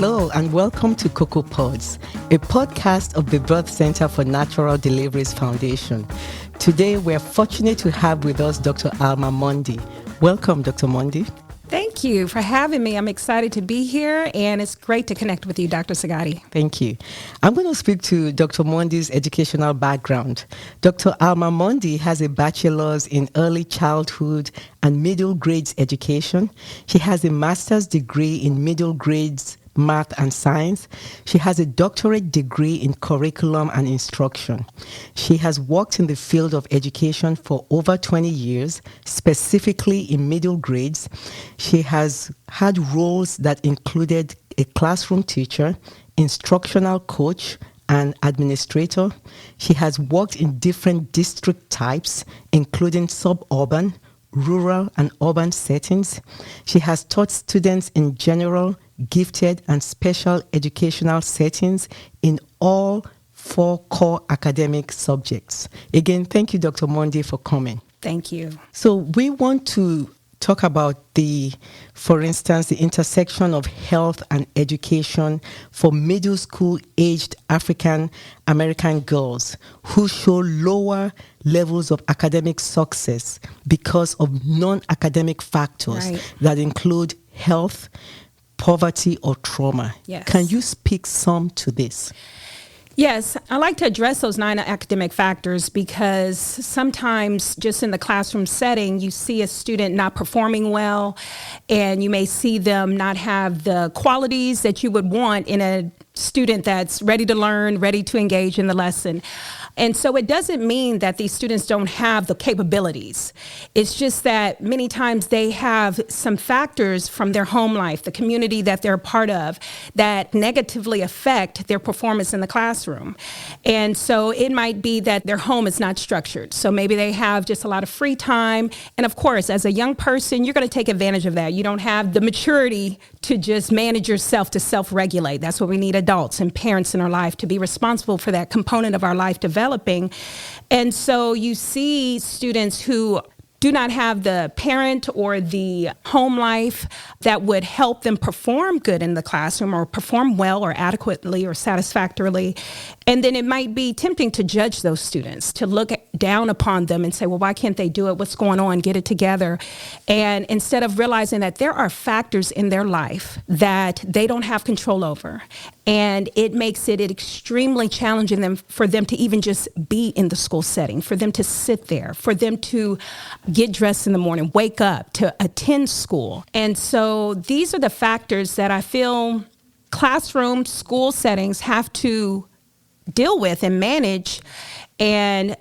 Hello and welcome to Cocoa Pods, a podcast of the Birth Center for Natural Deliveries Foundation. Today we're fortunate to have with us Dr. Alma Mondi. Welcome, Dr. Mondi. Thank you for having me. I'm excited to be here, and it's great to connect with you, Dr. Sagati. Thank you. I'm going to speak to Dr. Mondi's educational background. Dr. Alma Mondi has a bachelor's in early childhood and middle grades education. She has a master's degree in middle grades math and science. She has a doctorate degree in curriculum and instruction. She has worked in the field of education for over 20 years, specifically in middle grades. She has had roles that included a classroom teacher, instructional coach, and administrator. She has worked in different district types, including suburban, rural, and urban settings. She has taught students in general, gifted, and special educational settings in all 4 core academic subjects. Again, thank you, Dr. Mondi, for coming. Thank you. So we want to talk about for instance, the intersection of health and education for middle school aged African American girls who show lower levels of academic success because of non-academic factors that include health, poverty, or trauma. Yes. Can you speak some to this? Yes, I like to address those 9 academic factors because sometimes just in the classroom setting, you see a student not performing well, and you may see them not have the qualities that you would want in a student that's ready to learn, ready to engage in the lesson. And so it doesn't mean that these students don't have the capabilities. It's just that many times they have some factors from their home life, the community that they're a part of, that negatively affect their performance in the classroom. And so it might be that their home is not structured. So maybe they have just a lot of free time. And of course, as a young person, you're going to take advantage of that. You don't have the maturity to just manage yourself, to self-regulate. That's what we need adults and parents in our life to be responsible for that component of our life developing. And so you see students who do not have the parent or the home life that would help them perform good in the classroom or perform well or adequately or satisfactorily. And then it might be tempting to judge those students, to look down upon them and say, well, why can't they do it? What's going on? Get it together. And instead of realizing that there are factors in their life that they don't have control over. And it makes it extremely challenging for them to even just be in the school setting, for them to sit there, for them to get dressed in the morning, wake up, to attend school. And so these are the factors that I feel classroom, school settings have to deal with and manage, and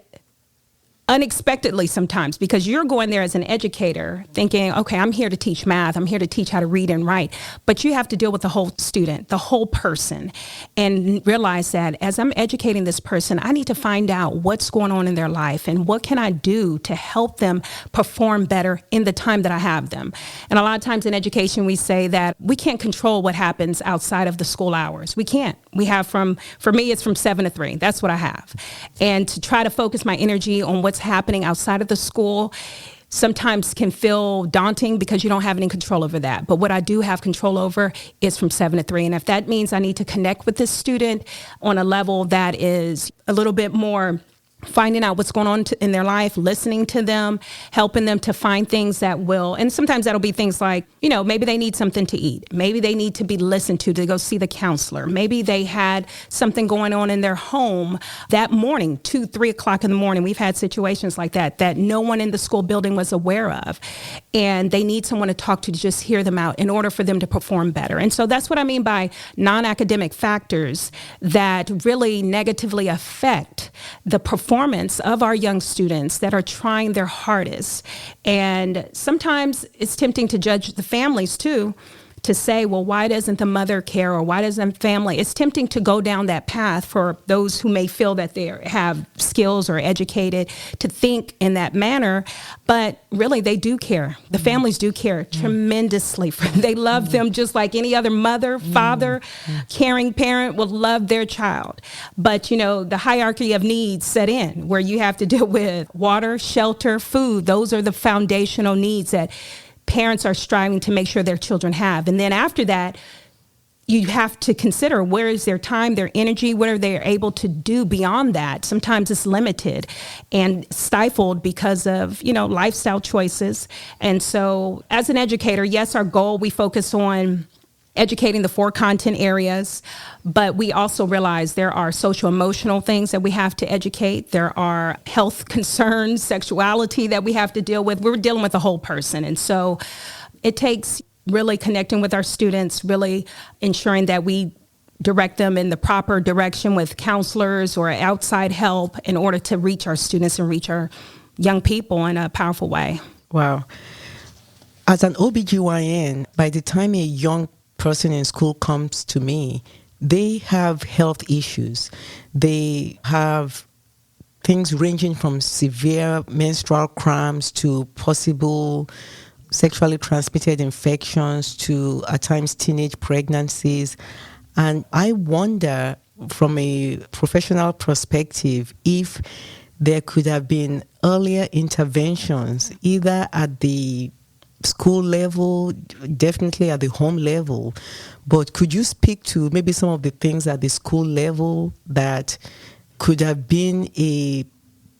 unexpectedly sometimes, because you're going there as an educator thinking, okay, I'm here to teach math. I'm here to teach how to read and write. But you have to deal with the whole student, the whole person, and realize that as I'm educating this person, I need to find out what's going on in their life and what can I do to help them perform better in the time that I have them. And a lot of times in education, we say that we can't control what happens outside of the school hours. We can't. We have for me, it's from 7 to 3. That's what I have. And to try to focus my energy on what's happening outside of the school sometimes can feel daunting because you don't have any control over that. But what I do have control over is from 7 to 3. And if that means I need to connect with this student on a level that is a little bit more finding out what's going on in their life, listening to them, helping them to find things that will, and sometimes that'll be things like, maybe they need something to eat. Maybe they need to be listened to go see the counselor. Maybe they had something going on in their home that morning, 2, 3 o'clock in the morning. We've had situations like that no one in the school building was aware of. And they need someone to talk to just hear them out in order for them to perform better. And so that's what I mean by non-academic factors that really negatively affect the performance of our young students that are trying their hardest. And sometimes it's tempting to judge the families too, to say, well, why doesn't the mother care, or why doesn't family? It's tempting to go down that path for those who may feel that they have skills or educated to think in that manner. But really, they do care. The families do care tremendously. They love them just like any other mother, father, caring parent would love their child. But, you know, the hierarchy of needs set in where you have to deal with water, shelter, food. Those are the foundational needs that parents are striving to make sure their children have. And then after that, you have to consider where is their time, their energy, what are they able to do beyond that. Sometimes it's limited and stifled because of, lifestyle choices. And so as an educator, yes, our goal, we focus on educating the 4 content areas, but we also realize there are social emotional things that we have to educate. There are health concerns, sexuality that we have to deal with. We're dealing with the whole person. And so it takes really connecting with our students, really ensuring that we direct them in the proper direction with counselors or outside help in order to reach our students and reach our young people in a powerful way. Wow. As an OBGYN, by the time a young person in school comes to me, they have health issues. They have things ranging from severe menstrual cramps to possible sexually transmitted infections to, at times, teenage pregnancies. And I wonder, from a professional perspective, if there could have been earlier interventions, either at the school level, definitely at the home level. But could you speak to maybe some of the things at the school level that could have been a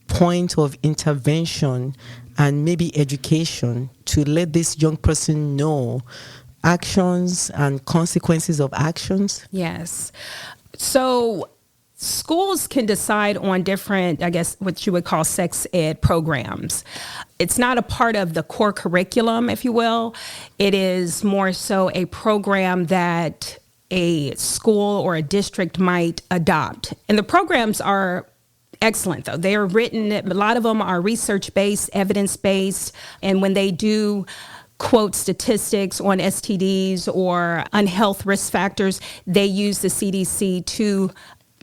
point of intervention and maybe education to let this young person know actions and consequences of actions? Yes. So schools can decide on different, I guess, what you would call sex ed programs. It's not a part of the core curriculum, if you will. It is more so a program that a school or a district might adopt. And the programs are excellent, though. They are written, a lot of them are research-based, evidence-based, and when they do quote statistics on STDs or unhealth risk factors, they use the CDC to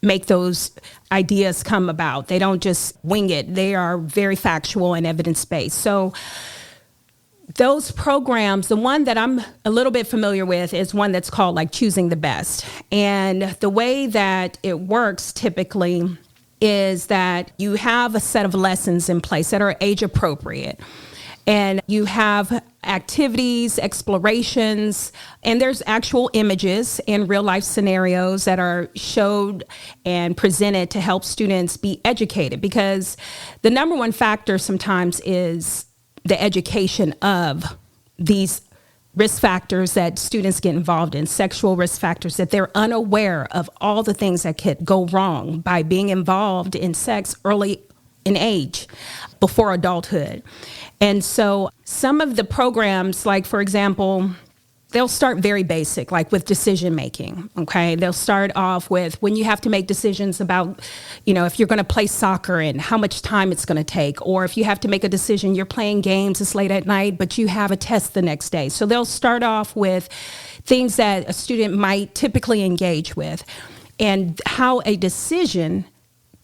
make those ideas come about. They don't just wing it. They are very factual and evidence-based. So those programs, the one that I'm a little bit familiar with is one that's called like Choosing the Best. And the way that it works typically is that you have a set of lessons in place that are age appropriate. And you have activities, explorations, and there's actual images and real life scenarios that are showed and presented to help students be educated, because the number one factor sometimes is the education of these risk factors that students get involved in, sexual risk factors, that they're unaware of all the things that could go wrong by being involved in sex early in age, before adulthood. And so some of the programs, like, for example, they'll start very basic, like with decision making, okay? They'll start off with when you have to make decisions about, if you're going to play soccer and how much time it's going to take, or if you have to make a decision, you're playing games, it's late at night, but you have a test the next day. So they'll start off with things that a student might typically engage with, and how a decision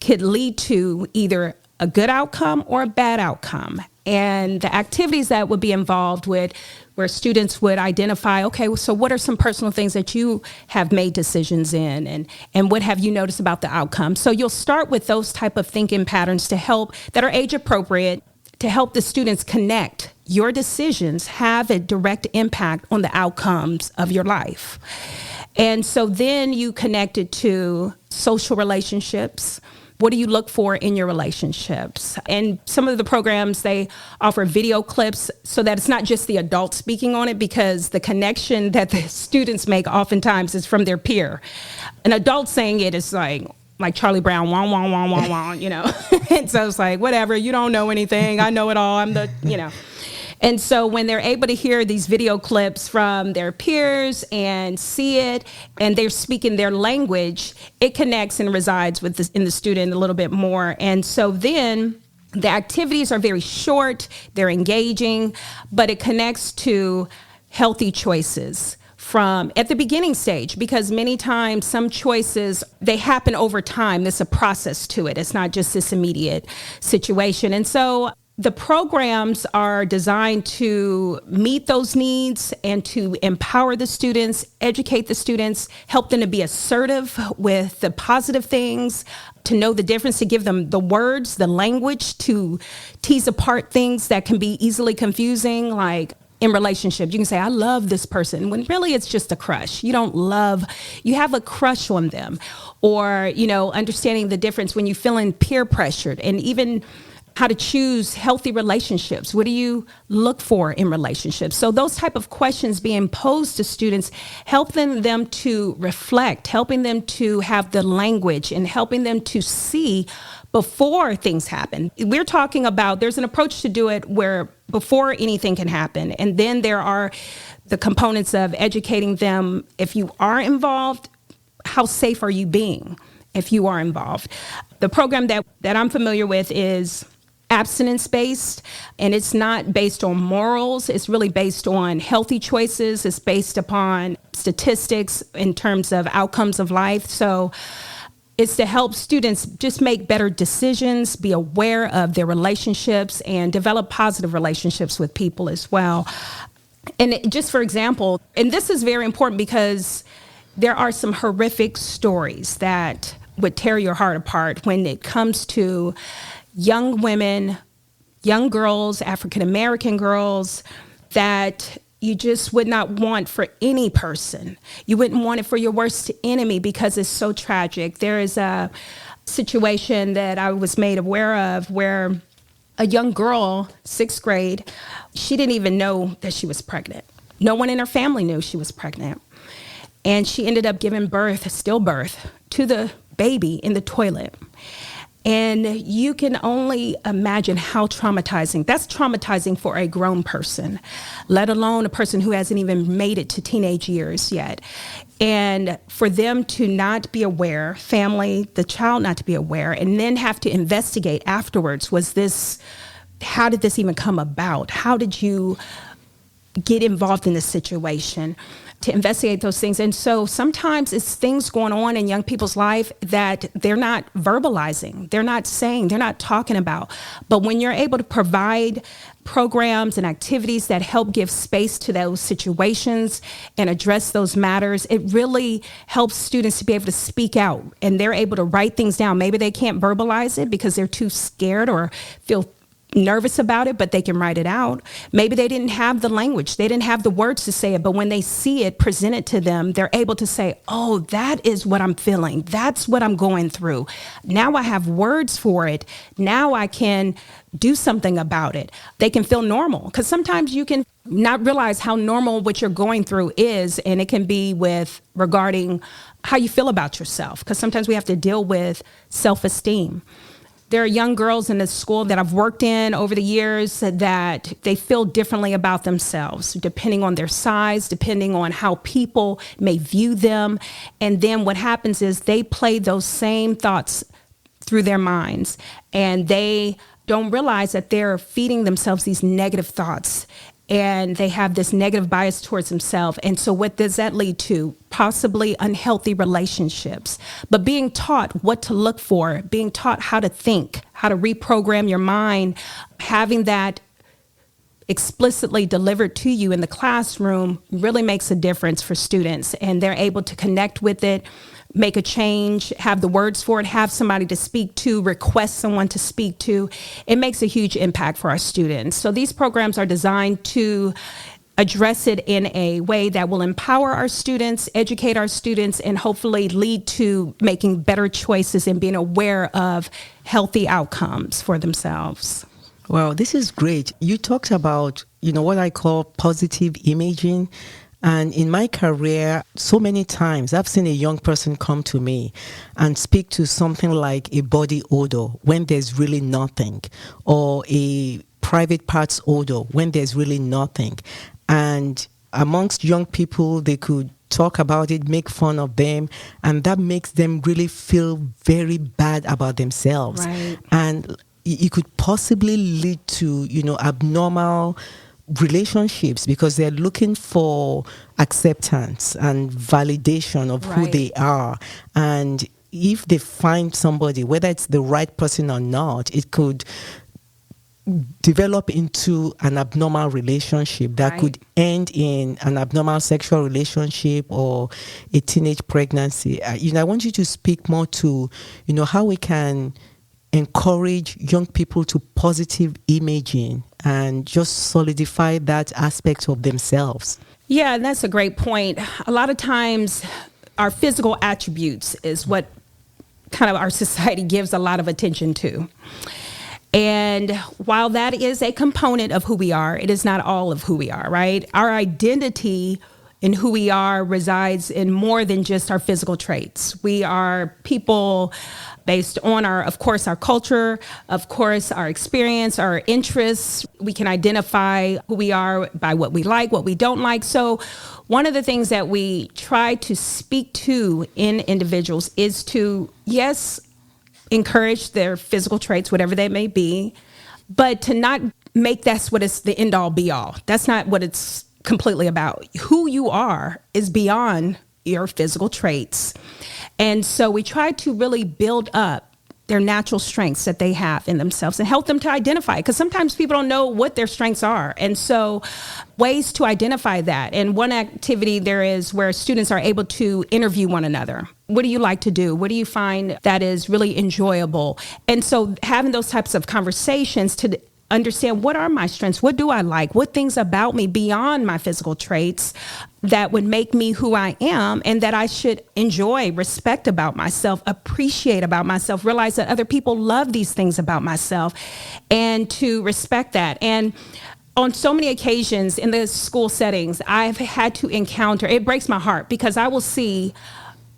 could lead to either a good outcome or a bad outcome. And the activities that would be involved with, where students would identify, okay, so what are some personal things that you have made decisions in, and what have you noticed about the outcome? So you'll start with those type of thinking patterns to help, that are age appropriate, to help the students connect. Your decisions have a direct impact on the outcomes of your life. And so then you connect it to social relationships. What do you look for in your relationships? And some of the programs, they offer video clips so that it's not just the adult speaking on it, because the connection that the students make oftentimes is from their peer. An adult saying it is like Charlie Brown, wah, wah, wah, wah, wah, And so it's like, whatever, you don't know anything. I know it all. I'm the. And so when they're able to hear these video clips from their peers and see it, and they're speaking their language, it connects and resides in the student a little bit more. And so then the activities are very short, they're engaging, but it connects to healthy choices from at the beginning stage, because many times some choices, they happen over time. There's a process to it. It's not just this immediate situation. And so the programs are designed to meet those needs and to empower the students, educate the students, help them to be assertive with the positive things, to know the difference, to give them the words, the language, to tease apart things that can be easily confusing, like in relationships. You can say, I love this person, when really it's just a crush. You don't love, you have a crush on them. Or, understanding the difference when you're feeling peer pressured, and even how to choose healthy relationships. What do you look for in relationships? So those type of questions being posed to students, helping them to reflect, helping them to have the language, and helping them to see before things happen. We're talking about, there's an approach to do it where before anything can happen. And then there are the components of educating them. If you are involved, how safe are you being if you are involved? The program that I'm familiar with is abstinence-based, and it's not based on morals. It's really based on healthy choices. It's based upon statistics in terms of outcomes of life. So it's to help students just make better decisions, be aware of their relationships, and develop positive relationships with people as well. And just for example, and this is very important because there are some horrific stories that would tear your heart apart when it comes to young women, young girls, African-American girls, that you just would not want for any person. You wouldn't want it for your worst enemy because it's so tragic. There is a situation that I was made aware of where a young girl, 6th grade, she didn't even know that she was pregnant. No one in her family knew she was pregnant. And she ended up giving birth, stillbirth, to the baby in the toilet. And you can only imagine how traumatizing. That's traumatizing for a grown person, let alone a person who hasn't even made it to teenage years yet. And for them to not be aware, family, the child not to be aware, and then have to investigate afterwards, how did this even come about? How did you get involved in this situation? To investigate those things. And so sometimes it's things going on in young people's life that they're not verbalizing, they're not saying, they're not talking about. But when you're able to provide programs and activities that help give space to those situations and address those matters, it really helps students to be able to speak out, and they're able to write things down. Maybe they can't verbalize it because they're too scared or feel nervous about it, but they can write it out. Maybe they didn't have the language, they didn't have the words to say it, but when they see it presented to them, they're able to say, oh, that is what I'm feeling. That's what I'm going through. Now I have words for it. Now I can do something about it. They can feel normal, because sometimes you can not realize how normal what you're going through is, and it can be regarding how you feel about yourself, because sometimes we have to deal with self-esteem. There are young girls in the school that I've worked in over the years that they feel differently about themselves, depending on their size, depending on how people may view them. And then what happens is they play those same thoughts through their minds, and they don't realize that they're feeding themselves these negative thoughts. And they have this negative bias towards themselves. And so what does that lead to? Possibly unhealthy relationships. But being taught what to look for, being taught how to think, how to reprogram your mind, having that explicitly delivered to you in the classroom really makes a difference for students. And they're able to connect with it, make a change, have the words for it, have somebody to speak to, request someone to speak to. It makes a huge impact for our students. So these programs are designed to address it in a way that will empower our students, educate our students, and hopefully lead to making better choices and being aware of healthy outcomes for themselves. Wow, this is great. You talked about, what I call positive imaging. And in my career, so many times I've seen a young person come to me and speak to something like a body odor when there's really nothing, or a private parts odor when there's really nothing. And amongst young people, they could talk about it, make fun of them, and that makes them really feel very bad about themselves. Right. And it could possibly lead to, abnormal relationships, because they're looking for acceptance and validation of who they are. And if they find somebody, whether it's the right person or not, it could develop into an abnormal relationship that could end in an abnormal sexual relationship or a teenage pregnancy. I want you to speak more to, how we can encourage young people to positive imaging and just solidify that aspect of themselves? Yeah, and that's a great point. A lot of times our physical attributes is what kind of our society gives a lot of attention to. And while that is a component of who we are, it is not all of who we are, right? Our identity in who we are resides in more than just our physical traits. We are people based on of course, our culture, of course, our experience, our interests. We can identify who we are by what we like, what we don't like. So one of the things that we try to speak to in individuals is to, yes, encourage their physical traits, whatever they may be, but to not make that's what it's the end all be all. That's not what it's completely about. Who you are is beyond your physical traits. And so we try to really build up their natural strengths that they have in themselves and help them to identify, because sometimes people don't know what their strengths are. And so ways to identify that. And one activity there is where students are able to interview one another. What do you like to do? What do you find that is really enjoyable? And so having those types of conversations to understand, what are my strengths? What do I like? What things about me beyond my physical traits that would make me who I am, and that I should enjoy, respect about myself, appreciate about myself, realize that other people love these things about myself, and to respect that. And on so many occasions in the school settings, I've had to encounter, it breaks my heart, because I will see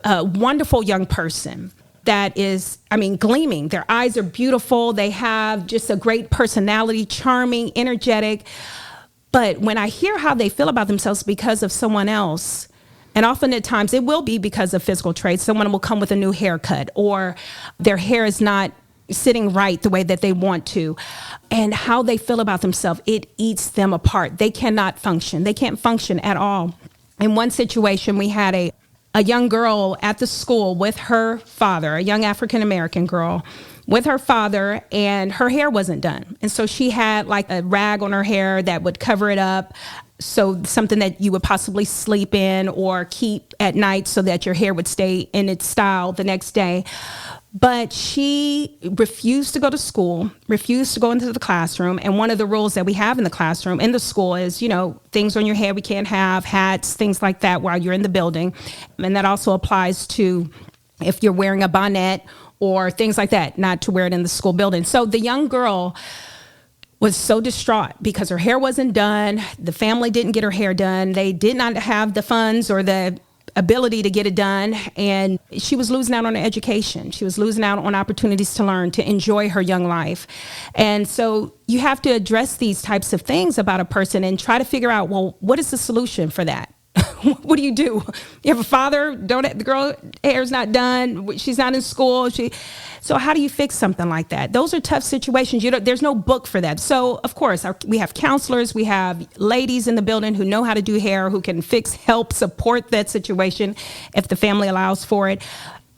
a wonderful young person that is, gleaming. Their eyes are beautiful. They have just a great personality, charming, energetic. But when I hear how they feel about themselves because of someone else, and often at times it will be because of physical traits, someone will come with a new haircut, or their hair is not sitting right the way that they want to, and how they feel about themselves, it eats them apart. They cannot function. They can't function at all. In one situation, we had a young girl at the school with her father, a young African-American girl with her father, and her hair wasn't done. And so she had like a rag on her hair that would cover it up. So something that you would possibly sleep in or keep at night so that your hair would stay in its style the next day. But she refused to go to school, refused to go into the classroom. And one of the rules that we have in the classroom, in the school, is, things on your head we can't have, hats, things like that while you're in the building. And that also applies to if you're wearing a bonnet or things like that, not to wear it in the school building. So the young girl was so distraught because her hair wasn't done. The family didn't get her hair done. They did not have the funds or the ability to get it done, and she was losing out on her education. She was losing out on opportunities to learn, to enjoy her young life. And so you have to address these types of things about a person and try to figure out, well, what is the solution for that? What do? You have a father, the girl hair's not done, she's not in school, so how do you fix something like that? Those are tough situations. There's no book for that. So of course we have counselors, we have ladies in the building who know how to do hair, who can help support that situation if the family allows for it.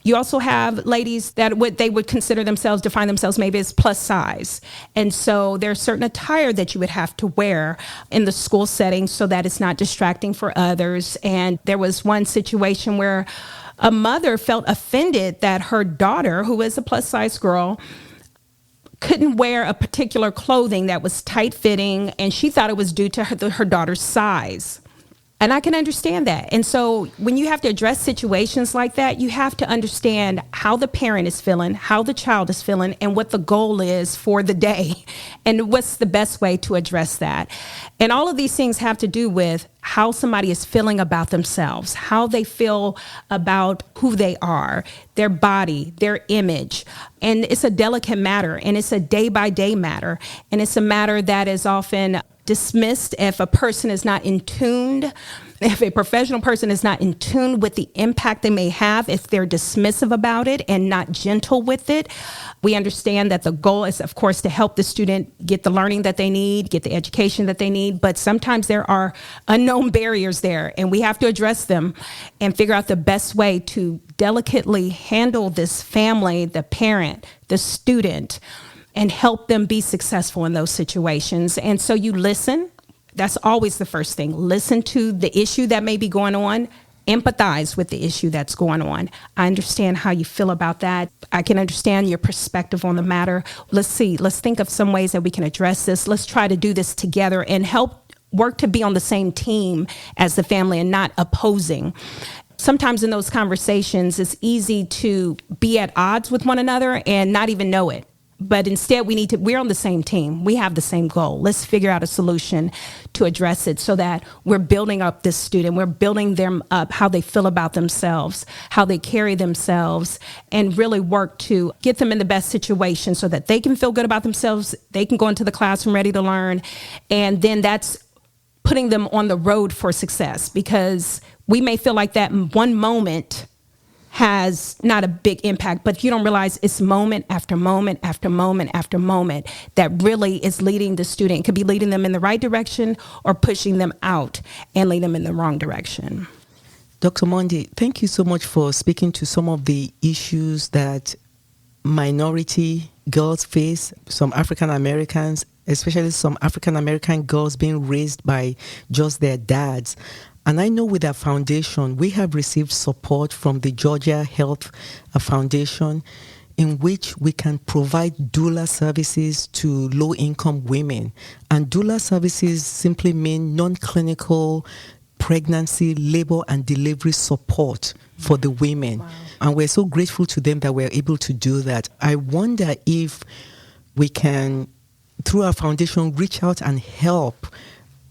You also have ladies that they would define themselves maybe as plus size. And so there's certain attire that you would have to wear in the school setting so that it's not distracting for others. And there was one situation where a mother felt offended that her daughter, who is a plus size girl, couldn't wear a particular clothing that was tight fitting, and she thought it was due to her daughter's size. And I can understand that. And so when you have to address situations like that, you have to understand how the parent is feeling, how the child is feeling, and what the goal is for the day, and what's the best way to address that. And all of these things have to do with how somebody is feeling about themselves, how they feel about who they are, their body, their image. And it's a delicate matter, and it's a day-by-day matter. And it's a matter that is often dismissed if a person is not in tune, if a professional person is not in tune with the impact they may have, if they're dismissive about it and not gentle with it. We understand that the goal is, of course, to help the student get the learning that they need, get the education that they need, but sometimes there are unknown barriers there, and we have to address them and figure out the best way to delicately handle this family, the parent, the student, and help them be successful in those situations. And so you listen. That's always the first thing. Listen to the issue that may be going on. empathize with the issue that's going on. I understand how you feel about that. I can understand your perspective on the matter. Let's think of some ways that we can address this. Let's try to do this together and help work to be on the same team as the family and not opposing. Sometimes in those conversations, it's easy to be at odds with one another and not even know it. But instead, we're on the same team. We have the same goal. Let's figure out a solution to address it so that we're building up this student. We're building them up, how they feel about themselves, how they carry themselves, and really work to get them in the best situation so that they can feel good about themselves. They can go into the classroom ready to learn. And then that's putting them on the road for success, because we may feel like that one moment has not a big impact, but you don't realize it's moment after moment after moment after moment that really is leading the student. It could be leading them in the right direction or pushing them out and leading them in the wrong direction. Dr. Monday, thank you so much for speaking to some of the issues that minority girls face, some African Americans, especially some African American girls being raised by just their dads. And I know with our foundation, we have received support from the Georgia Health Foundation, in which we can provide doula services to low-income women. And doula services simply mean non-clinical pregnancy, labor, and delivery support for the women. Wow. And we're so grateful to them that we're able to do that. I wonder if we can, through our foundation, reach out and help.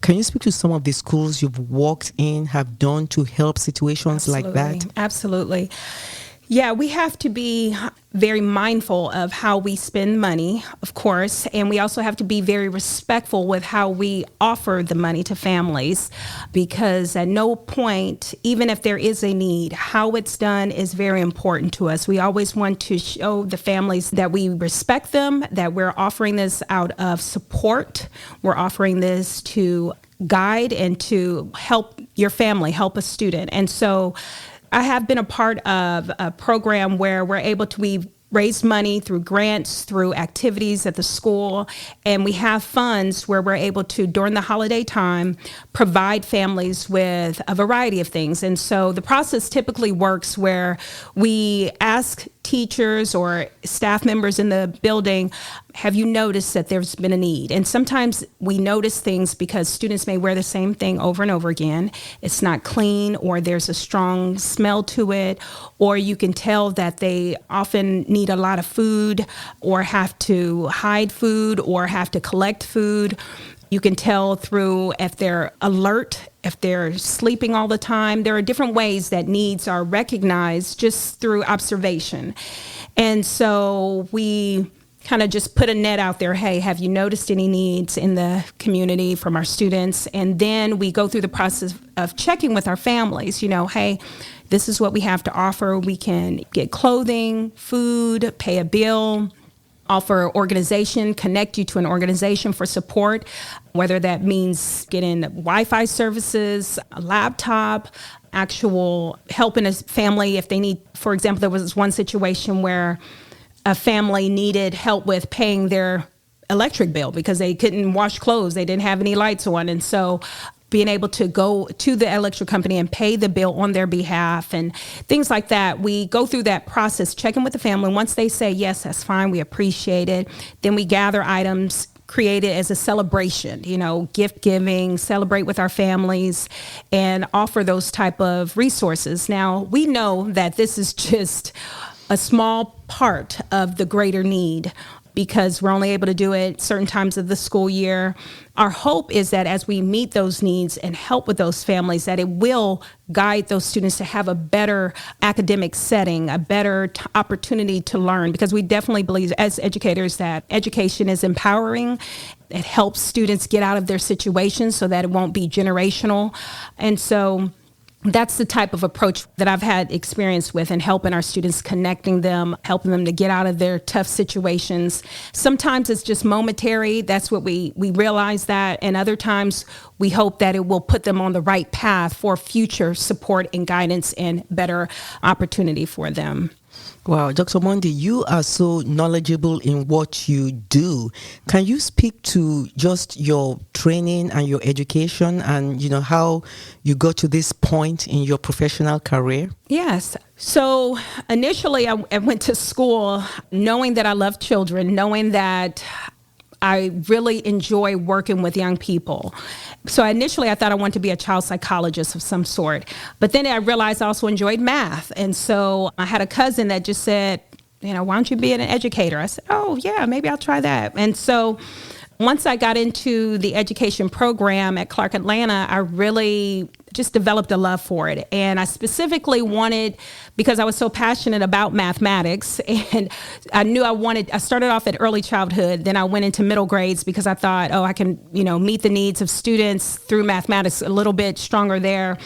Can you speak to some of the schools you've worked in, have done to help situations like that? Absolutely. Yeah, we have to be very mindful of how we spend money, of course, and we also have to be very respectful with how we offer the money to families, because at no point, even if there is a need, how it's done is very important to us. We always want to show the families that we respect them, that we're offering this out of support. We're offering this to guide and to help your family, help a student. And so I have been a part of a program where we've raised money through grants, through activities at the school, and we have funds where we're able to, during the holiday time, provide families with a variety of things. And so the process typically works where we ask teachers or staff members in the building, have you noticed that there's been a need? And sometimes we notice things because students may wear the same thing over and over again. It's not clean, or there's a strong smell to it, or you can tell that they often need a lot of food, or have to hide food, or have to collect food. You can tell through if they're alert, if they're sleeping all the time. There are different ways that needs are recognized just through observation. And so we kind of just put a net out there. Hey, have you noticed any needs in the community from our students? And then we go through the process of checking with our families, hey, this is what we have to offer. We can get clothing, food, pay a bill, offer organization, connect you to an organization for support, whether that means getting Wi-Fi services, a laptop, actual help in a family if they need. For example, there was one situation where a family needed help with paying their electric bill because they couldn't wash clothes. They didn't have any lights on. And so being able to go to the electric company and pay the bill on their behalf and things like that. We go through that process, checking with the family. Once they say, yes, that's fine, we appreciate it, then we gather items, create it as a celebration, gift giving, celebrate with our families, and offer those type of resources. Now, we know that this is just a small part of the greater need, because we're only able to do it certain times of the school year. Our hope is that as we meet those needs and help with those families, that it will guide those students to have a better academic setting, a better opportunity to learn, because we definitely believe as educators that education is empowering. It helps students get out of their situations so that it won't be generational. And so that's the type of approach that I've had experience with in helping our students, connecting them, helping them to get out of their tough situations. Sometimes it's just momentary. That's what we realize that. And other times we hope that it will put them on the right path for future support and guidance and better opportunity for them. Wow, Dr. Monday, you are so knowledgeable in what you do. Can you speak to just your training and your education and, how you got to this point in your professional career? Yes. So initially, I went to school knowing that I love children, knowing that I really enjoy working with young people. So initially, I thought I wanted to be a child psychologist of some sort. But then I realized I also enjoyed math. And so I had a cousin that just said, why don't you be an educator? I said, oh, yeah, maybe I'll try that. And so once I got into the education program at Clark Atlanta, I really just developed a love for it. And I specifically wanted, because I was so passionate about mathematics, and I knew I started off at early childhood, then I went into middle grades because I thought, I can, meet the needs of students through mathematics a little bit stronger there.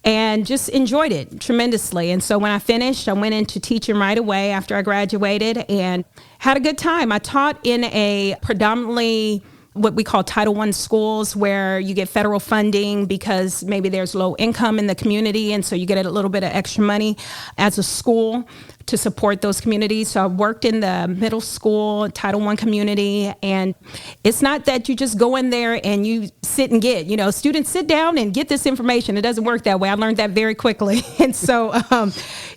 And just enjoyed it tremendously. And so when I finished, I went into teaching right away after I graduated and had a good time. I taught in a predominantly what we call Title I schools, where you get federal funding because maybe there's low income in the community. And so you get a little bit of extra money as a school to support those communities. So I worked in the middle school, Title I community. And it's not that you just go in there and you sit and get, students sit down and get this information. It doesn't work that way. I learned that very quickly. And so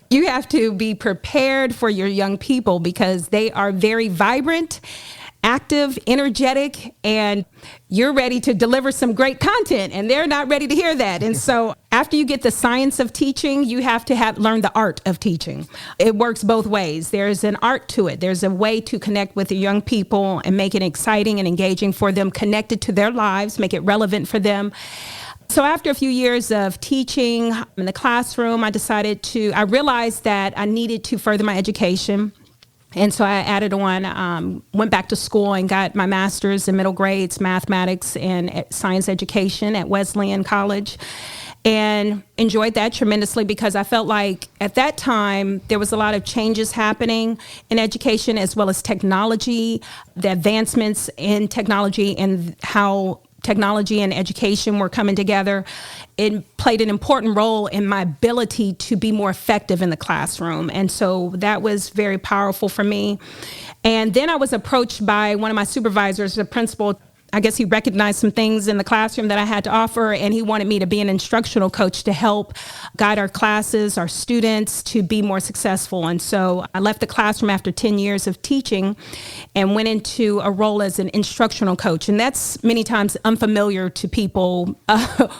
you have to be prepared for your young people because they are very vibrant, active, energetic, and you're ready to deliver some great content, and they're not ready to hear that. And so after you get the science of teaching, you have to learn the art of teaching. It works both ways. There's an art to it. There's a way to connect with the young people and make it exciting and engaging for them, connected to their lives, make it relevant for them. So after a few years of teaching in the classroom, I realized that I needed to further my education. And so I added on, went back to school and got my master's in middle grades, mathematics and science education at Wesleyan College, and enjoyed that tremendously because I felt like at that time there was a lot of changes happening in education as well as technology, the advancements in technology and how technology and education were coming together. It played an important role in my ability to be more effective in the classroom. And so that was very powerful for me. And then I was approached by one of my supervisors, the principal. I guess he recognized some things in the classroom that I had to offer, and he wanted me to be an instructional coach to help guide our classes, our students to be more successful. And so I left the classroom after 10 years of teaching and went into a role as an instructional coach. And that's many times unfamiliar to people.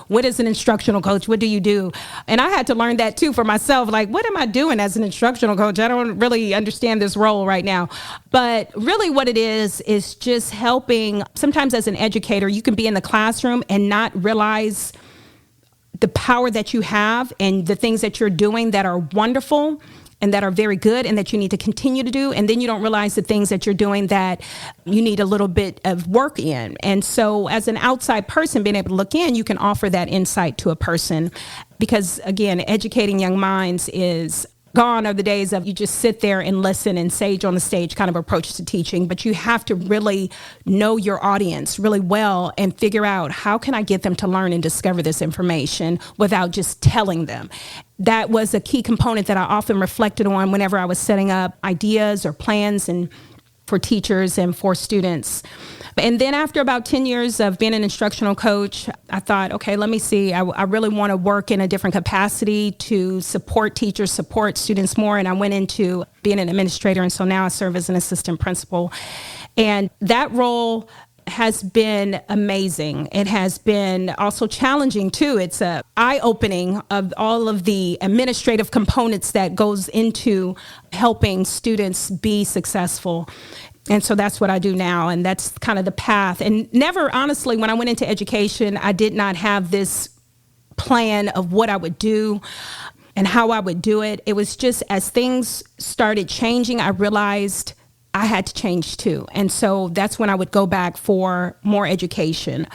What is an instructional coach? What do you do? And I had to learn that too for myself. Like, what am I doing as an instructional coach? I don't really understand this role right now. But really what it is just helping. Sometimes as an educator, you can be in the classroom and not realize the power that you have and the things that you're doing that are wonderful and that are very good and that you need to continue to do. And then you don't realize the things that you're doing that you need a little bit of work in. And so as an outside person, being able to look in, you can offer that insight to a person because, again, educating young minds is gone are the days of you just sit there and listen and sage on the stage kind of approach to teaching, but you have to really know your audience really well and figure out how can I get them to learn and discover this information without just telling them. That was a key component that I often reflected on whenever I was setting up ideas or plans and for teachers and for students. And then after about 10 years of being an instructional coach, I thought, okay, let me see. I really want to work in a different capacity to support teachers, support students more. And I went into being an administrator. And so now I serve as an assistant principal. And that role has been amazing. It has been also challenging too. It's a eye-opening of all of the administrative components that goes into helping students be successful. And so that's what I do now. And that's kind of the path. And never, honestly, when I went into education, I did not have this plan of what I would do and how I would do it. It was just as things started changing, I realized I had to change too. And so that's when I would go back for more education.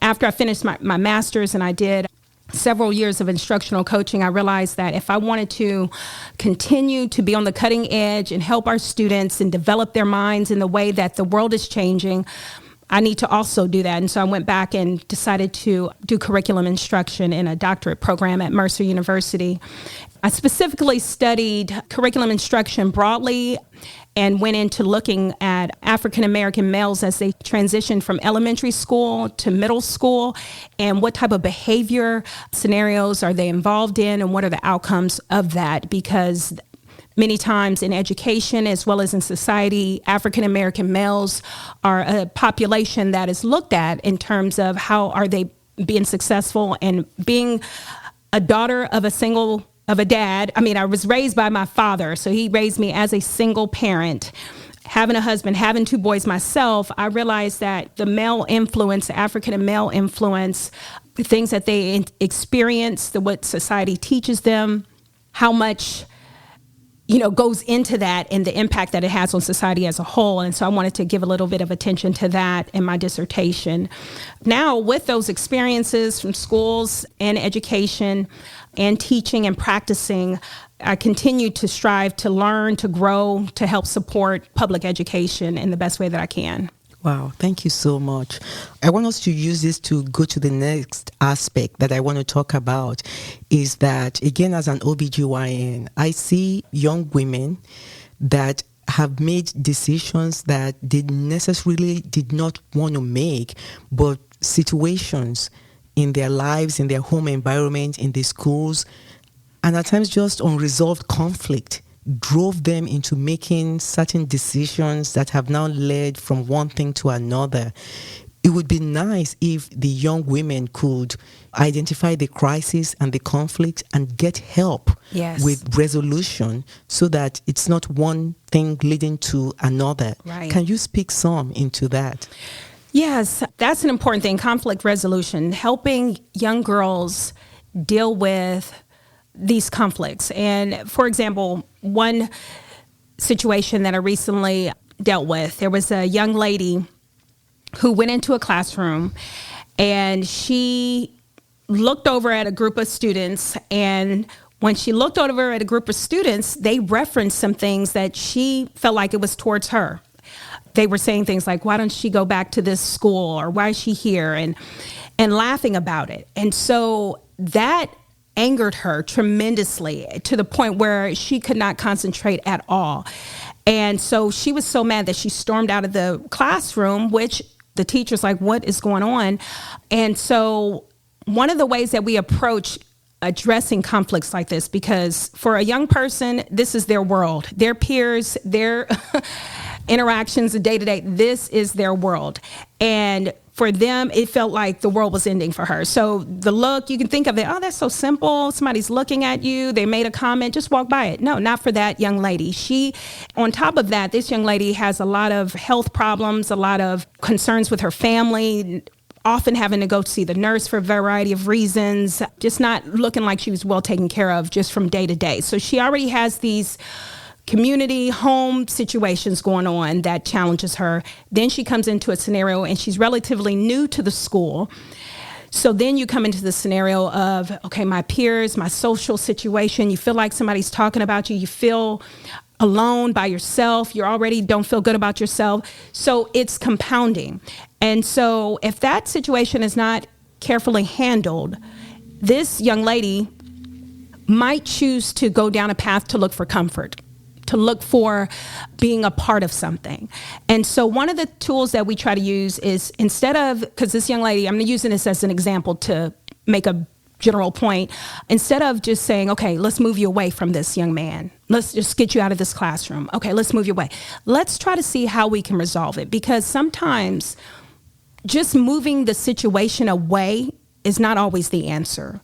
After I finished my master's and I did several years of instructional coaching, I realized that if I wanted to continue to be on the cutting edge and help our students and develop their minds in the way that the world is changing, I need to also do that. And so I went back and decided to do curriculum instruction in a doctorate program at Mercer University. I specifically studied curriculum instruction broadly and went into looking at African American males as they transition from elementary school to middle school, and what type of behavior scenarios are they involved in, and what are the outcomes of that. Because many times in education as well as in society, African American males are a population that is looked at in terms of how are they being successful. And being a daughter of a dad. I mean, I was raised by my father, so he raised me as a single parent. Having a husband, having 2 boys myself, I realized that the male influence, African male influence, the things that they experience, what society teaches them, how much goes into that and the impact that it has on society as a whole. And so I wanted to give a little bit of attention to that in my dissertation. Now, with those experiences from schools and education and teaching and practicing, I continue to strive to learn, to grow, to help support public education in the best way that I can. Wow, thank you so much. I want us to use this to go to the next aspect that I want to talk about, is that, again, as an OBGYN, I see young women that have made decisions that they necessarily did not want to make, but situations in their lives, in their home environment, in the schools, and at times just unresolved conflict drove them into making certain decisions that have now led from one thing to another. It would be nice if the young women could identify the crisis and the conflict and get help with resolution, so that it's not one thing leading to another. Right. Can you speak some into that? Yes, that's an important thing, conflict resolution, helping young girls deal with these conflicts. And for example, one situation that I recently dealt with, there was a young lady who went into a classroom and she looked over at a group of students, and when she looked over at a group of students, they referenced some things that she felt like it was towards her. They were saying things like, why don't she go back to this school, or why is she here, and laughing about it. And so that angered her tremendously, to the point where she could not concentrate at all. And so she was so mad that she stormed out of the classroom, which the teacher's like, what is going on? And so one of the ways that we approach addressing conflicts like this, because for a young person, this is their world, their peers, their interactions day to day, this is their world. And for them, it felt like the world was ending for her. So the look, you can think of it, oh, that's so simple. Somebody's looking at you. They made a comment, just walk by it. No, not for that young lady. On top of that, this young lady has a lot of health problems, a lot of concerns with her family, often having to go see the nurse for a variety of reasons, just not looking like she was well taken care of just from day to day. So she already has these community home situations going on that challenges her. Then she comes into a scenario and she's relatively new to the school. So then you come into the scenario of, okay, my peers, my social situation, you feel like somebody's talking about you, you feel alone by yourself, you already don't feel good about yourself. So it's compounding. And so if that situation is not carefully handled, this young lady might choose to go down a path to look for comfort, to look for being a part of something. And so one of the tools that we try to use is, instead of, because this young lady, I'm using this as an example to make a general point, instead of just saying, okay, let's move you away from this young man. Let's just get you out of this classroom. Okay, let's move you away. Let's try to see how we can resolve it, because sometimes just moving the situation away is not always the answer.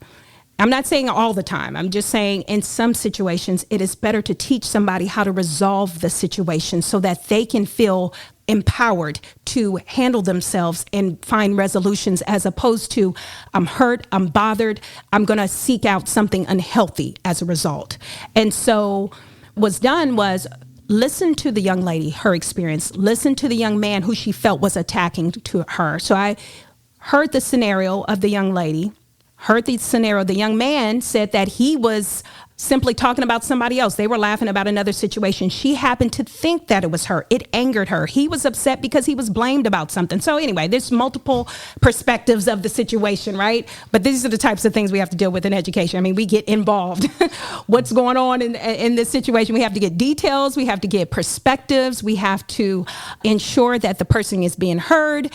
I'm not saying all the time. I'm just saying in some situations, it is better to teach somebody how to resolve the situation so that they can feel empowered to handle themselves and find resolutions, as opposed to, I'm hurt, I'm bothered, I'm going to seek out something unhealthy as a result. And so what's done was listen to the young lady, her experience, listen to the young man who she felt was attacking to her. So I heard the scenario of the young lady, heard the scenario. The young man said that he was simply talking about somebody else. They were laughing about another situation. She happened to think that it was her. It angered her. He was upset because he was blamed about something. So anyway, there's multiple perspectives of the situation, right? But these are the types of things we have to deal with in education. I mean, we get involved. What's going on in this situation? We have to get details. We have to get perspectives. We have to ensure that the person is being heard.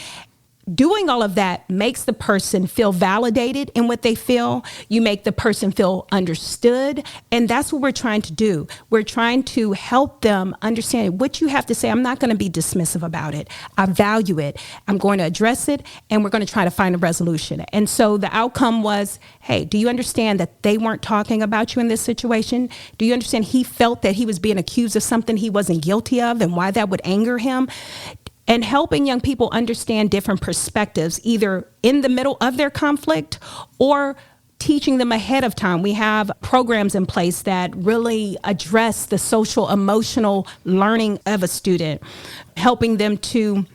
Doing all of that makes the person feel validated in what they feel. You make the person feel understood. And that's what we're trying to do. We're trying to help them understand what you have to say. I'm not going to be dismissive about it. I value it. I'm going to address it, and we're going to try to find a resolution. And so the outcome was, hey, do you understand that they weren't talking about you in this situation? Do you understand he felt that he was being accused of something he wasn't guilty of and why that would anger him? And helping young people understand different perspectives, either in the middle of their conflict or teaching them ahead of time. We have programs in place that really address the social, emotional learning of a student, helping them to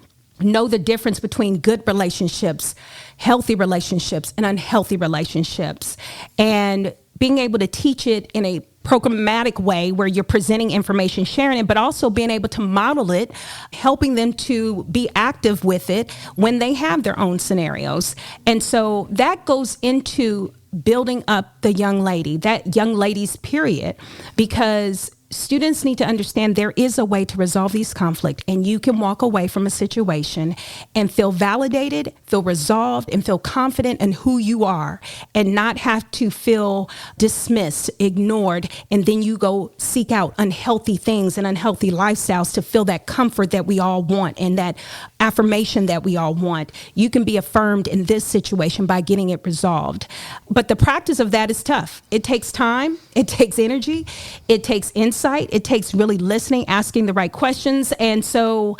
know the difference between good relationships, healthy relationships, and unhealthy relationships, and being able to teach it in a programmatic way where you're presenting information, sharing it, but also being able to model it, helping them to be active with it when they have their own scenarios. And so that goes into building up the young lady, that young lady's period, because students need to understand there is a way to resolve these conflicts, and you can walk away from a situation and feel validated, feel resolved, and feel confident in who you are, and not have to feel dismissed, ignored, and then you go seek out unhealthy things and unhealthy lifestyles to feel that comfort that we all want and that affirmation that we all want. You can be affirmed in this situation by getting it resolved. But the practice of that is tough. It takes time, it takes energy, it takes insight. It takes really listening, asking the right questions. And so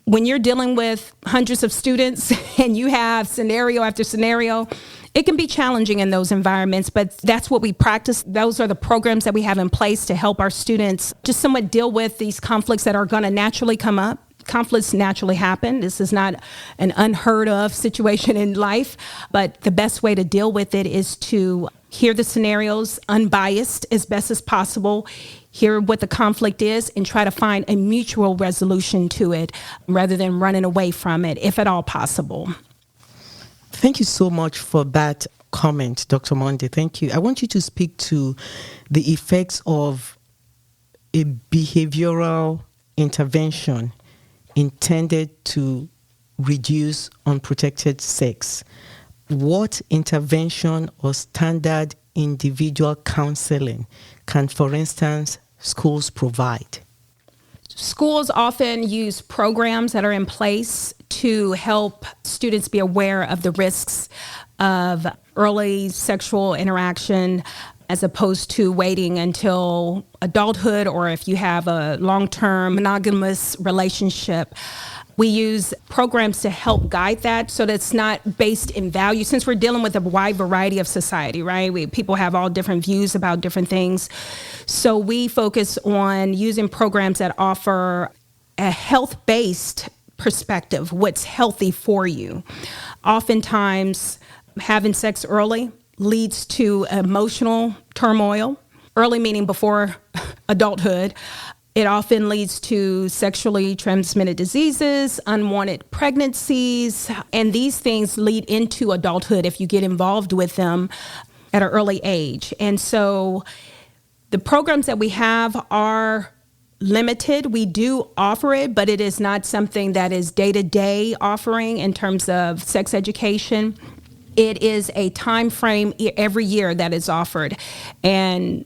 when you're dealing with hundreds of students and you have scenario after scenario, it can be challenging in those environments, but that's what we practice. Those are the programs that we have in place to help our students just somewhat deal with these conflicts that are going to naturally come up. Conflicts naturally happen. This is not an unheard of situation in life, but the best way to deal with it is to hear the scenarios unbiased as best as possible, hear what the conflict is, and try to find a mutual resolution to it rather than running away from it, if at all possible. Thank you so much for that comment, Dr. Monday. Thank you. I want you to speak to the effects of a behavioral intervention intended to reduce unprotected sex. What intervention or standard individual counseling can, for instance, schools provide? Schools often use programs that are in place to help students be aware of the risks of early sexual interaction, as opposed to waiting until adulthood, or if you have a long-term monogamous relationship. We use programs to help guide that so that it's not based in value. Since we're dealing with a wide variety of society, right? People have all different views about different things. So we focus on using programs that offer a health-based perspective, what's healthy for you. Oftentimes, having sex early leads to emotional turmoil, early meaning before adulthood. It often leads to sexually transmitted diseases, unwanted pregnancies, and these things lead into adulthood if you get involved with them at an early age. And so the programs that we have are limited. We do offer it, but it is not something that is day-to-day offering in terms of sex education. It is a time frame every year that is offered. And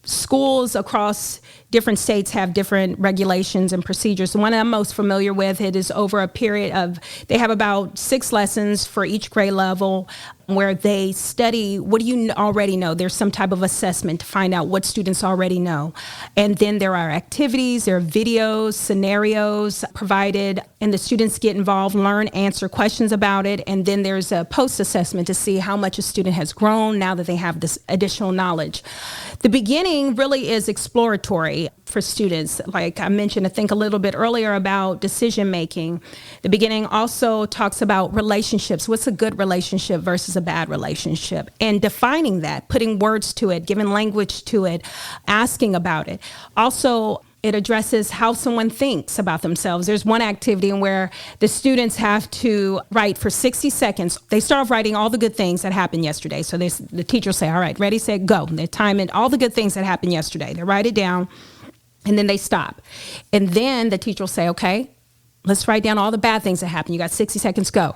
schools across different states have different regulations and procedures. The one I'm most familiar with, it is over a period of, they have about 6 lessons for each grade level where they study, what do you already know? There's some type of assessment to find out what students already know. And then there are activities, there are videos, scenarios provided, and the students get involved, learn, answer questions about it. And then there's a post-assessment to see how much a student has grown now that they have this additional knowledge. The beginning really is exploratory. for students. Like I mentioned, I think a little bit earlier about decision making. The beginning also talks about relationships. What's a good relationship versus a bad relationship? And defining that, putting words to it, giving language to it, asking about it. Also, it addresses how someone thinks about themselves. There's one activity in where the students have to write for 60 seconds. They start off writing all the good things that happened yesterday. So the teacher will say, all right, ready, set, go. And they time it, all the good things that happened yesterday. They write it down, and then they stop. And then the teacher will say, okay, let's write down all the bad things that happened. You got 60 seconds, go.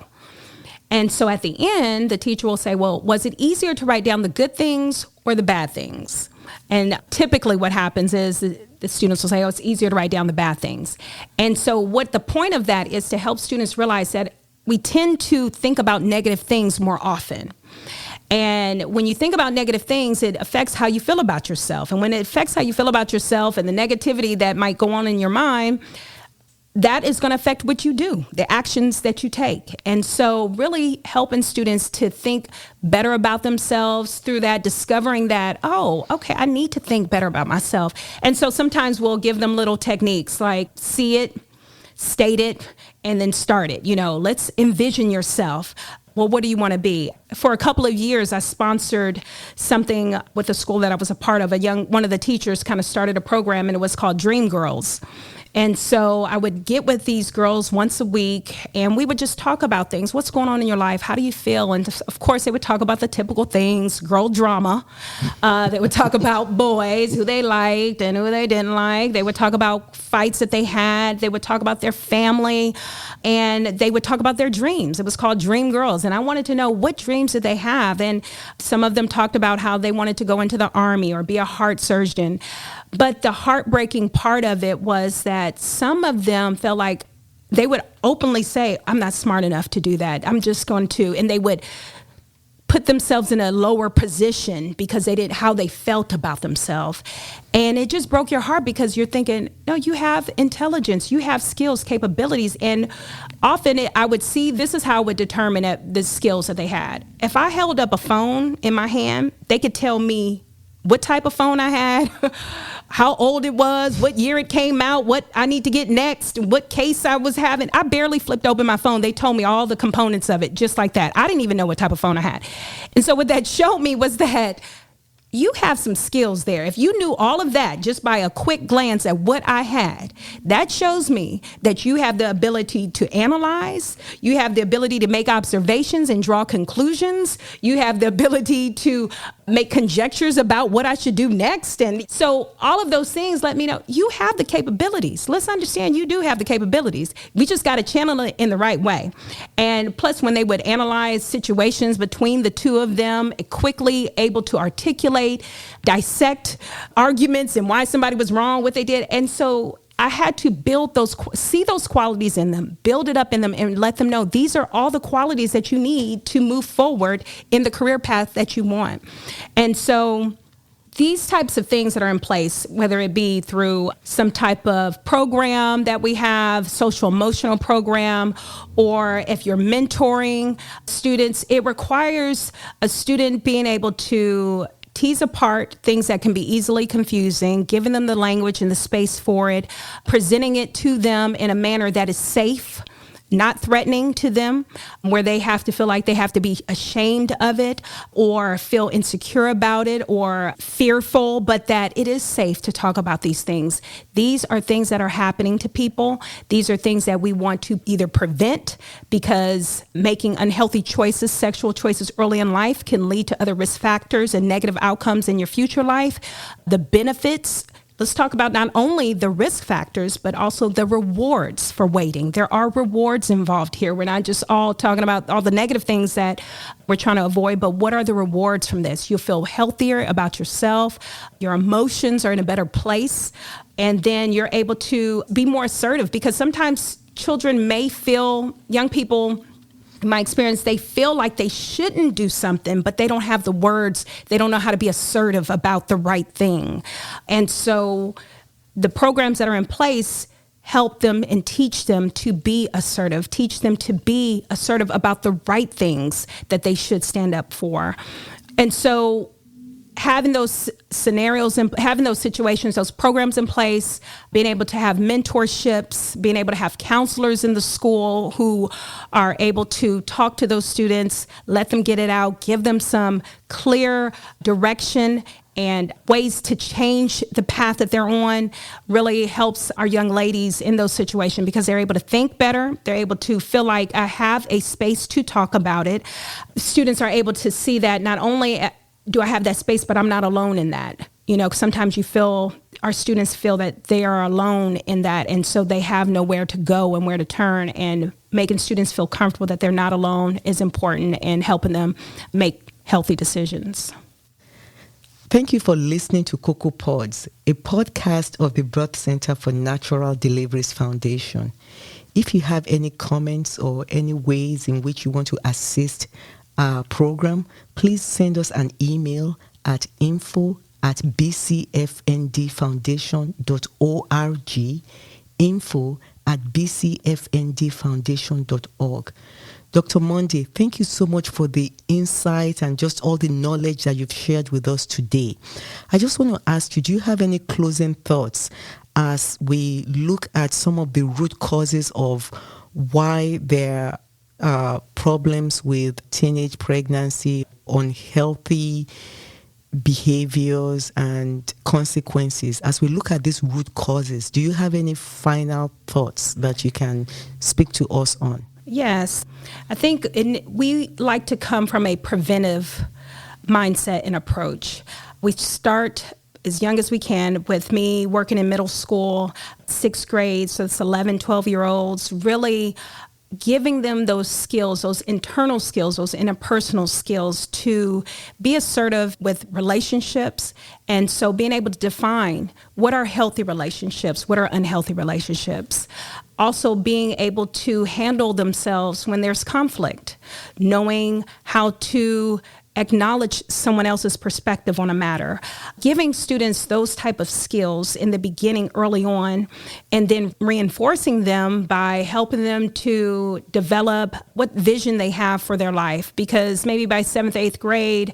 And so at the end, the teacher will say, well, was it easier to write down the good things or the bad things? And typically what happens is the students will say, oh, it's easier to write down the bad things. And so what the point of that is to help students realize that we tend to think about negative things more often. And when you think about negative things, it affects how you feel about yourself. And when it affects how you feel about yourself and the negativity that might go on in your mind, that is going to affect what you do, the actions that you take. And so really helping students to think better about themselves through that, discovering that, oh, okay, I need to think better about myself. And so sometimes we'll give them little techniques like see it, state it, and then start it. Let's envision yourself. Well, what do you want to be? For a couple of years, I sponsored something with a school that I was a part of. One of the teachers kind of started a program, and it was called Dream Girls. And so I would get with these girls once a week, and we would just talk about things. What's going on in your life? How do you feel? And of course, they would talk about the typical things, girl drama. They would talk about boys, who they liked and who they didn't like. They would talk about fights that they had. They would talk about their family, and they would talk about their dreams. It was called Dream Girls. And I wanted to know, what dreams did they have? And some of them talked about how they wanted to go into the Army or be a heart surgeon. But the heartbreaking part of it was that some of them felt like they would openly say, I'm not smart enough to do that. I'm just going to, and they would put themselves in a lower position because they didn't, how they felt about themselves. And it just broke your heart because you're thinking, no, you have intelligence, you have skills, capabilities. And often I would see, this is how I would determine the skills that they had. If I held up a phone in my hand, they could tell me what type of phone I had, how old it was, what year it came out, what I need to get next, what case I was having. I barely flipped open my phone. They told me all the components of it, just like that. I didn't even know what type of phone I had. And so what that showed me was that you have some skills there. If you knew all of that just by a quick glance at what I had, that shows me that you have the ability to analyze, you have the ability to make observations and draw conclusions, you have the ability to make conjectures about what I should do next. And so all of those things let me know you have the capabilities. Let's understand you do have the capabilities. We just got to channel it in the right way. And plus, when they would analyze situations between the two of them, quickly able to articulate, dissect arguments and why somebody was wrong, what they did. And so I had to see those qualities in them, build it up in them, and let them know these are all the qualities that you need to move forward in the career path that you want. And so these types of things that are in place, whether it be through some type of program that we have, social emotional program, or if you're mentoring students, it requires a student being able to tease apart things that can be easily confusing, giving them the language and the space for it, presenting it to them in a manner that is safe, not threatening to them, where they have to feel like they have to be ashamed of it or feel insecure about it or fearful, but that it is safe to talk about these things. These are things that are happening to people. These are things that we want to either prevent, because making unhealthy choices, sexual choices early in life can lead to other risk factors and negative outcomes in your future life. The benefits. Let's talk about not only the risk factors, but also the rewards for waiting. There are rewards involved here. We're not just all talking about all the negative things that we're trying to avoid, but what are the rewards from this? You'll feel healthier about yourself. Your emotions are in a better place. And then you're able to be more assertive, because sometimes children may feel, young people, in my experience, they feel like they shouldn't do something, but they don't have the words. They don't know how to be assertive about the right thing. And so the programs that are in place help them and teach them to be assertive, teach them to be assertive about the right things that they should stand up for. And so having those scenarios and having those situations, those programs in place, being able to have mentorships, being able to have counselors in the school who are able to talk to those students, let them get it out, give them some clear direction and ways to change the path that they're on, really helps our young ladies in those situations because they're able to think better. They're able to feel like I have a space to talk about it. Students are able to see that not only do I have that space, but I'm not alone in that. Sometimes our students feel that they are alone in that, and so they have nowhere to go and where to turn, and making students feel comfortable that they're not alone is important and helping them make healthy decisions. Thank you for listening to Cocoa Pods, a podcast of the Broad Center for Natural Deliveries Foundation. If you have any comments or any ways in which you want to assist our program, please send us an email at info@bcfndfoundation.org, info@bcfndfoundation.org. Dr. Monday, thank you so much for the insight and just all the knowledge that you've shared with us today. I just want to ask you, do you have any closing thoughts as we look at some of the root causes of why there are problems with teenage pregnancy, unhealthy behaviors and consequences? As we look at these root causes, do you have any final thoughts that you can speak to us on? Yes. I think we like to come from a preventive mindset and approach. We start as young as we can, with me working in middle school, 6th grade, so it's 11, 12-year-olds, really giving them those skills, those internal skills, those interpersonal skills to be assertive with relationships. And so being able to define what are healthy relationships, what are unhealthy relationships. Also being able to handle themselves when there's conflict, knowing how to acknowledge someone else's perspective on a matter, giving students those type of skills in the beginning early on, and then reinforcing them by helping them to develop what vision they have for their life. Because maybe by 7th, 8th grade,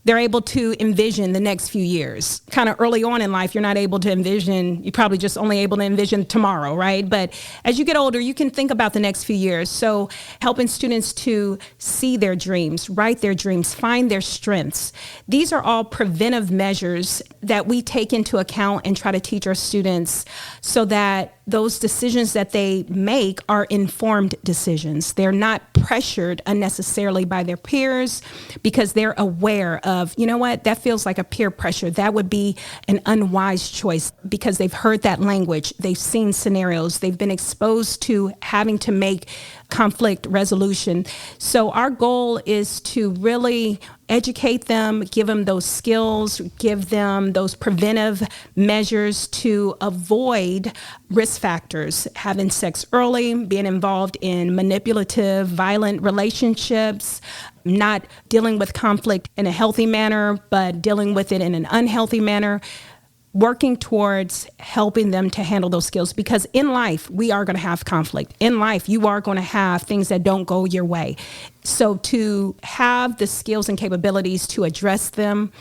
they're able to envision the next few years. Kind of early on in life, you're not able to envision, you're probably just only able to envision tomorrow, right? But as you get older, you can think about the next few years. So helping students to see their dreams, write their dreams, find their strengths. These are all preventive measures that we take into account and try to teach our students so that those decisions that they make are informed decisions. They're not pressured unnecessarily by their peers because they're aware of, you know what, that feels like a peer pressure. That would be an unwise choice because they've heard that language. They've seen scenarios. They've been exposed to having to make conflict resolution. So our goal is to really educate them, give them those skills, give them those preventive measures to avoid risk factors, having sex early, being involved in manipulative, violent relationships, not dealing with conflict in a healthy manner, but dealing with it in an unhealthy manner. Working towards helping them to handle those skills, because in life, we are going to have conflict. In life, you are going to have things that don't go your way. So to have the skills and capabilities to address them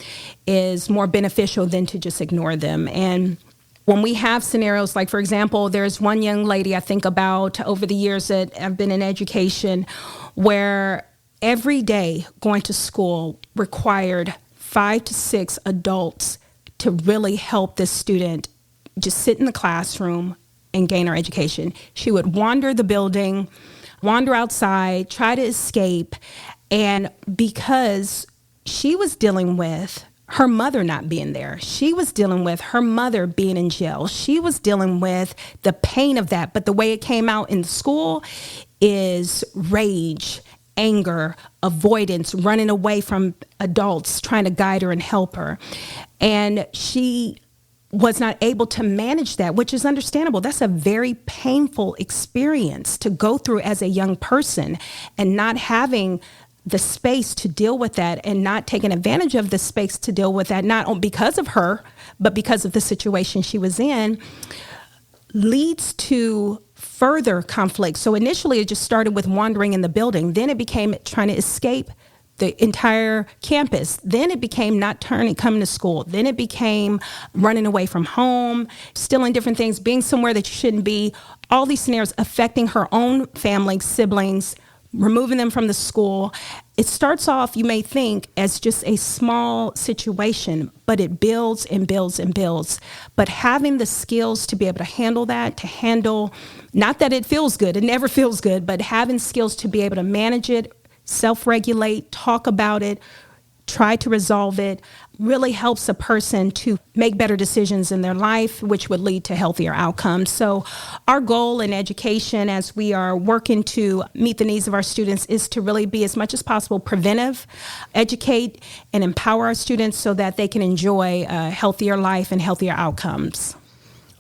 is more beneficial than to just ignore them. And when we have scenarios, like, for example, there's one young lady I think about over the years that I've been in education where every day going to school required 5 to 6 adults to really help this student just sit in the classroom and gain her education. She would wander the building, wander outside, try to escape. And because she was dealing with her mother not being there, she was dealing with her mother being in jail, she was dealing with the pain of that. But the way it came out in school is rage, anger, avoidance, running away from adults, trying to guide her and help her. And she was not able to manage that, which is understandable. That's a very painful experience to go through as a young person, and not having the space to deal with that and not taking advantage of the space to deal with that, not because of her, but because of the situation she was in, leads to further conflict. So initially it just started with wandering in the building. Then it became trying to escape the entire campus. Then it became not coming to school. Then it became running away from home, stealing different things, being somewhere that you shouldn't be. All these scenarios affecting her own family, siblings, removing them from the school. It starts off, you may think, as just a small situation, but it builds and builds and builds. But having the skills to be able to handle that, to handle, not that it feels good, it never feels good, but having skills to be able to manage it, self-regulate, talk about it, try to resolve it, really helps a person to make better decisions in their life, which would lead to healthier outcomes. So our goal in education, as we are working to meet the needs of our students, is to really be as much as possible preventive, educate, and empower our students so that they can enjoy a healthier life and healthier outcomes.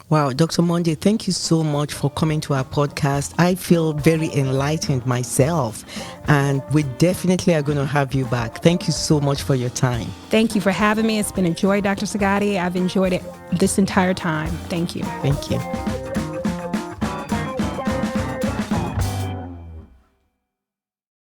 Wow, Dr. Monday, thank you so much for coming to our podcast. I feel very enlightened myself, and we definitely are going to have you back. Thank you so much for your time. Thank you for having me. It's been a joy, Dr. Sagati. I've enjoyed it this entire time. Thank you. Thank you.